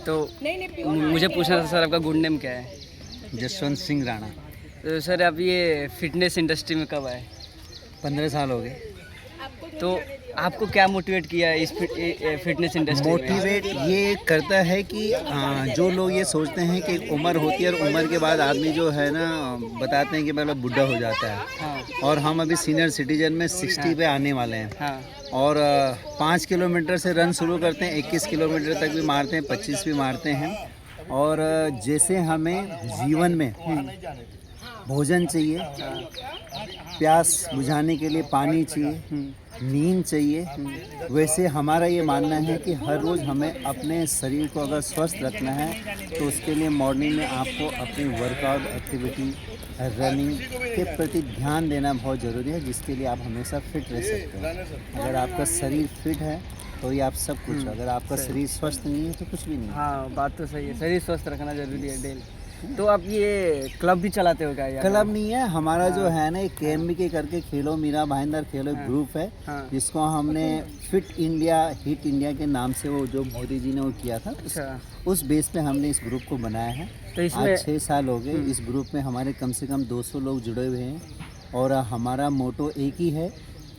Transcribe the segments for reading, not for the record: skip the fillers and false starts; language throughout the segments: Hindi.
तो मुझे पूछना था सर, आपका गुड नेम क्या है? जसवंत सिंह राणा। तो सर आप ये फिटनेस इंडस्ट्री में कब आए? 15 साल हो गए। तो आपको क्या मोटिवेट किया इस फिटनेस इंडस्ट्री में? मोटिवेट ये करता है कि जो लोग ये सोचते हैं कि एक उम्र होती है और उम्र के बाद आदमी जो है ना बताते हैं कि मतलब बुढ़ा हो जाता है। हाँ और हम अभी सीनियर सिटीजन में 60 पे आने वाले हैं। हाँ और 5 किलोमीटर से रन शुरू करते हैं, 21 किलोमीटर तक भी मारते हैं, 25 भी मारते हैं। और जैसे हमें जीवन में भोजन चाहिए, प्यास बुझाने के लिए पानी चाहिए, नींद चाहिए, वैसे हमारा ये मानना है कि हर रोज़ हमें अपने शरीर को अगर स्वस्थ रखना है तो उसके लिए मॉर्निंग में आपको अपनी वर्कआउट एक्टिविटी रनिंग के प्रति ध्यान देना बहुत ज़रूरी है, जिसके लिए आप हमेशा फिट रह सकते हैं। अगर आपका शरीर फिट है तो ये आप सब कुछ, अगर आपका शरीर स्वस्थ नहीं है तो कुछ भी नहीं है। हाँ, बात तो सही है, शरीर स्वस्थ रखना जरूरी है डेली। तो आप ये क्लब भी चलाते हो क्या यार? क्लब नहीं है हमारा, जो है ना एक KMBK करके खेलो मीरा भाईंदर खेलो ग्रुप है, हाँ। जिसको हमने फिट इंडिया हिट इंडिया के नाम से वो जो मोदी जी ने वो किया था, अच्छा, उस बेस पे हमने इस ग्रुप को बनाया है। तो इसमें आज 6 साल हो गए। इस ग्रुप में हमारे कम से कम 200 लोग जुड़े हुए हैं और हमारा मोटो एक ही है,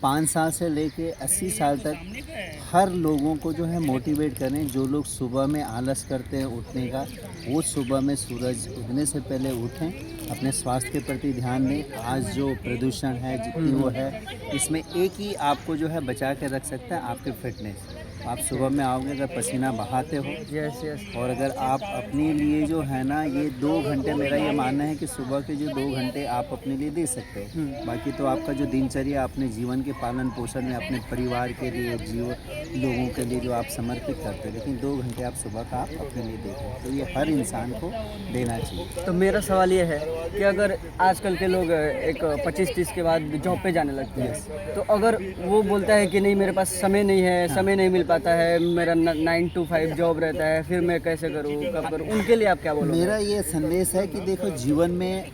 5 साल से लेके 80 साल तक हर लोगों को जो है मोटिवेट करें। जो लोग सुबह में आलस करते हैं उठने का, वो सुबह में सूरज उगने से पहले उठें, अपने स्वास्थ्य के प्रति ध्यान दें। आज जो प्रदूषण है जितनी वो है, इसमें एक ही आपको जो है बचा के रख सकता है, आपकी फिटनेस। आप सुबह में आओगे, अगर पसीना बहाते हो, यस यस, और अगर आप अपने लिए जो है ना ये 2 घंटे, मेरा ये मानना है कि सुबह के जो 2 घंटे आप अपने लिए दे सकते हैं। बाकी तो आपका जो दिनचर्या अपने जीवन के पालन पोषण में अपने परिवार के लिए, लोगों के लिए जो आप समर्पित करते हैं, लेकिन 2 घंटे आप सुबह का आप अपने लिए देखें, तो ये हर इंसान को देना चाहिए। तो मेरा सवाल ये है कि अगर आजकल के लोग एक 25-30 के बाद जॉब पे जाने लगते हैं, तो अगर वो बोलता है कि नहीं मेरे पास समय नहीं है, समय नहीं मिल पाता है, मेरा 9 to 5 जॉब रहता है, फिर मैं कैसे करूँ, कब करूँ, उनके लिए आप क्या बोलोगे? मेरा ये संदेश है कि देखो, जीवन में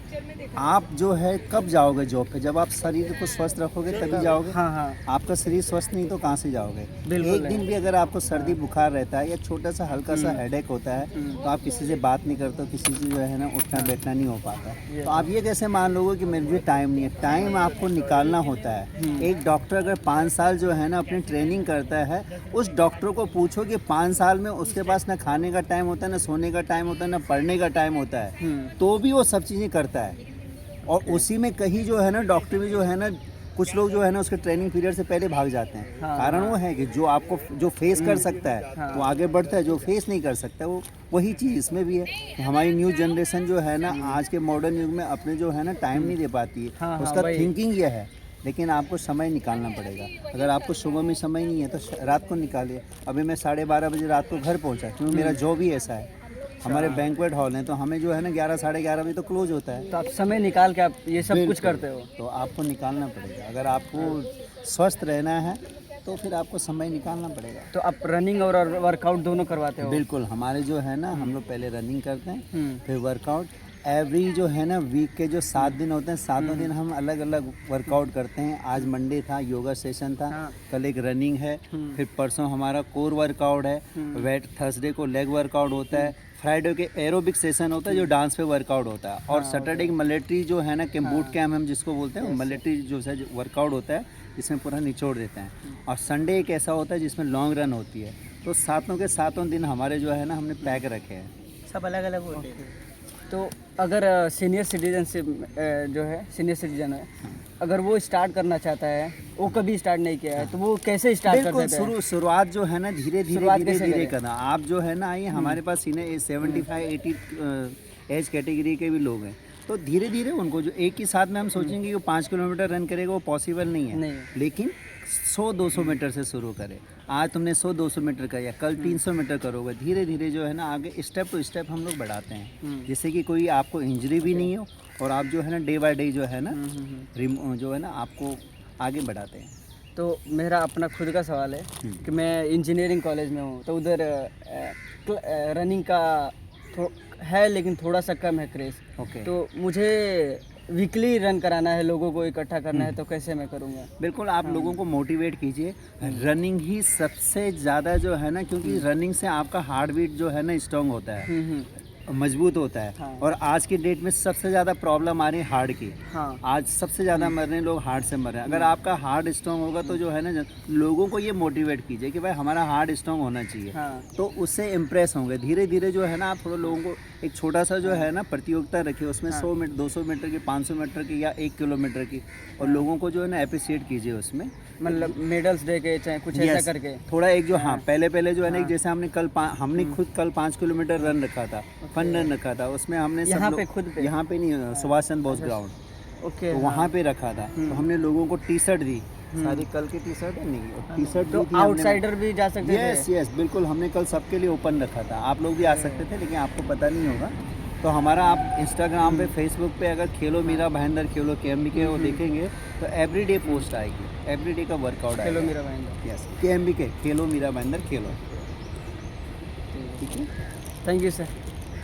आप जो है कब जाओगे जॉब पे? जब आप शरीर को स्वस्थ रखोगे तभी जाओगे। हाँ हाँ, आपका शरीर स्वस्थ नहीं तो कहाँ से जाओगे? बिल्कुल एक दिन भी अगर आपको सर्दी बुखार रहता है या छोटा सा हल्का सा हेडेक होता है, तो आप किसी से बात नहीं करते हो, किसी से जो है ना उठना बैठना नहीं हो पाता। तो आप ये कैसे मान लोगे कि मेरे लिए टाइम नहीं है? टाइम आपको निकालना होता है। एक डॉक्टर अगर 5 साल जो है ना अपनी ट्रेनिंग करता है, उस डॉक्टर को पूछो कि 5 साल में उसके पास ना खाने का टाइम होता है, ना सोने का टाइम होता है, ना पढ़ने का टाइम होता है, तो भी वो सब चीज़ें करता है। और उसी में कहीं जो है ना डॉक्टर भी जो है ना, कुछ लोग जो है ना उसके ट्रेनिंग पीरियड से पहले भाग जाते हैं। कारण वो है कि जो आपको जो फेस कर सकता है वो आगे बढ़ता है, जो फेस नहीं कर सकता वो, वही चीज़ इसमें भी है। हमारी न्यू जनरेशन जो है ना आज के मॉडर्न युग में अपने जो है ना टाइम नहीं दे पाती है, उसका थिंकिंग ये है। लेकिन आपको समय निकालना पड़ेगा। अगर आपको सुबह में समय नहीं है तो रात को निकालिए। अभी मैं 12:30 बजे रात को घर पहुंचा, क्योंकि मेरा जॉब ही ऐसा है। हमारे बैंक्वेट हॉल हैं तो हमें जो है ना 11 साढ़े 11 बजे तो क्लोज होता है। तो आप समय निकाल के आप ये सब कुछ करते हो? तो आपको निकालना पड़ेगा। अगर आपको स्वस्थ रहना है तो फिर आपको समय निकालना पड़ेगा। तो आप रनिंग और वर्कआउट दोनों करवाते हो? बिल्कुल, हमारे जो है ना हम लोग पहले रनिंग करते हैं, फिर वर्कआउट। एवरी जो है ना वीक के जो 7 दिन होते हैं, 7 दिन हम अलग अलग वर्कआउट करते हैं। आज मंडे था, योगा सेशन था, कल एक रनिंग है, फिर परसों हमारा कोर वर्कआउट है, थर्सडे को लेग वर्कआउट होता है, फ्राइडे के एरोबिक सेशन होता है जो डांस पे वर्कआउट होता है, और सैटरडे की मिलिट्री जो है ना बूट कैम्प हम जिसको बोलते हैं, मिलिट्री जो है वर्कआउट होता है, इसमें पूरा निचोड़ देते हैं। और संडे एक ऐसा होता है जिसमें लॉन्ग रन होती है। तो सातों के सातों दिन हमारे जो है ना हमने पैक रखे हैं, सब अलग अलग होते हैं। तो अगर सीनियर सिटीजनशिप जो है, सीनियर सिटीजन है, अगर वो स्टार्ट करना चाहता है, वो कभी स्टार्ट नहीं किया है, तो वो कैसे स्टार्ट कर देते हैं? शुरुआत जो है ना धीरे धीरे करना। आप जो है ना आइए, हमारे पास सीनियर 75-80 एज कैटेगरी के भी लोग हैं, तो धीरे धीरे उनको जो एक ही साथ में हम सोचेंगे कि वो 5 किलोमीटर रन करेगा, वो पॉसिबल नहीं है। लेकिन 100-200 मीटर से शुरू करें। आज तुमने 100-200 मीटर किया, कल 300 मीटर करोगे। धीरे धीरे जो है ना आगे स्टेप टू स्टेप हम लोग बढ़ाते हैं, जिससे कि कोई आपको इंजरी भी नहीं हो, और आप जो है ना डे बाय डे जो है ना जो है ना आपको आगे बढ़ाते हैं। तो मेरा अपना खुद का सवाल है कि मैं इंजीनियरिंग कॉलेज में हूँ, तो उधर रनिंग का है लेकिन थोड़ा सा कम है क्रेज़। ओके। तो मुझे वीकली रन कराना है, लोगों को इकट्ठा करना है, तो कैसे मैं करूँगा? बिल्कुल आप लोगों को मोटिवेट कीजिए। रनिंग ही सबसे ज़्यादा जो है ना, क्योंकि रनिंग से आपका हार्ट बीट जो है ना स्ट्रांग होता है, मजबूत होता है। हाँ। और आज की डेट में सबसे ज़्यादा प्रॉब्लम आ रही है हार्ट की। हाँ। आज सबसे ज़्यादा मर रहे हैं लोग, हार्ट से मर रहे हैं। अगर आपका हार्ट स्ट्रांग होगा तो जो है ना, लोगों को ये मोटिवेट कीजिए कि भाई हमारा हार्ट स्ट्रांग होना चाहिए। हाँ। तो उससे इम्प्रेस होंगे धीरे धीरे जो है ना। आप थोड़ा लोगों को एक छोटा सा जो है ना प्रतियोगिता रखिए, उसमें 100 मीटर 200 मीटर की, 500 मीटर की या 1 किलोमीटर की, और लोगों को जो है ना अप्रिशिएट कीजिए उसमें। मतलब मेडल्स दे के, चाहे कुछ Yes, ऐसा करके। थोड़ा एक जो पहले जो है ना, जैसे हमने हमने खुद कल 5 किलोमीटर रन रखा था, फन रन रखा था। उसमें हमने सब यहाँ लोग- पे खुद पे? यहाँ पे नहीं, सुभाष चंद्र बोस ग्राउंड, ओके। तो वहाँ पे रखा था। तो हमने लोगों को टी शर्ट दी, सारी कल की टी शर्ट है नहीं, टी शर्ट तो आउटसाइडर भी जा सकते थे? यस यस बिल्कुल, हमने कल सबके लिए ओपन रखा था। आप लोग भी आ सकते थे, लेकिन आपको पता नहीं होगा। तो हमारा आप इंस्टाग्राम पे, फेसबुक पे अगर खेलो मीरा भाईंदर, खेलो KMBK वो देखेंगे तो एवरीडे पोस्ट आएगी, एवरीडे का वर्कआउट आएगा। खेलो मीरा भाईंदर। यस KMBK, खेलो मीरा भाईंदर खेलो। ठीक है, thank you sir.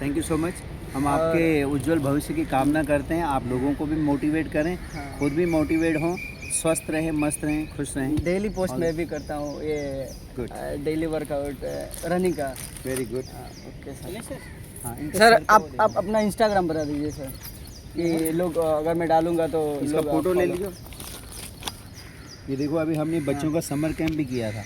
Thank you so much. हम आपके उज्जवल भविष्य की कामना करते हैं। आप लोगों को भी मोटिवेट करें, खुद भी मोटिवेट हों, स्वस्थ रहें, मस्त रहें, खुश रहें। डेली पोस्ट मैं भी करता हूँ ये Good. डेली वर्कआउट रनिंग का। Very good. Okay sir. हाँ, सर आप अपना इंस्टाग्राम बता दीजिए सर, कि लोग अगर मैं डालूंगा तो इसका लोग फोटो ले follow- लीजिए। ये देखो, अभी हमने बच्चों का समर कैंप भी किया था।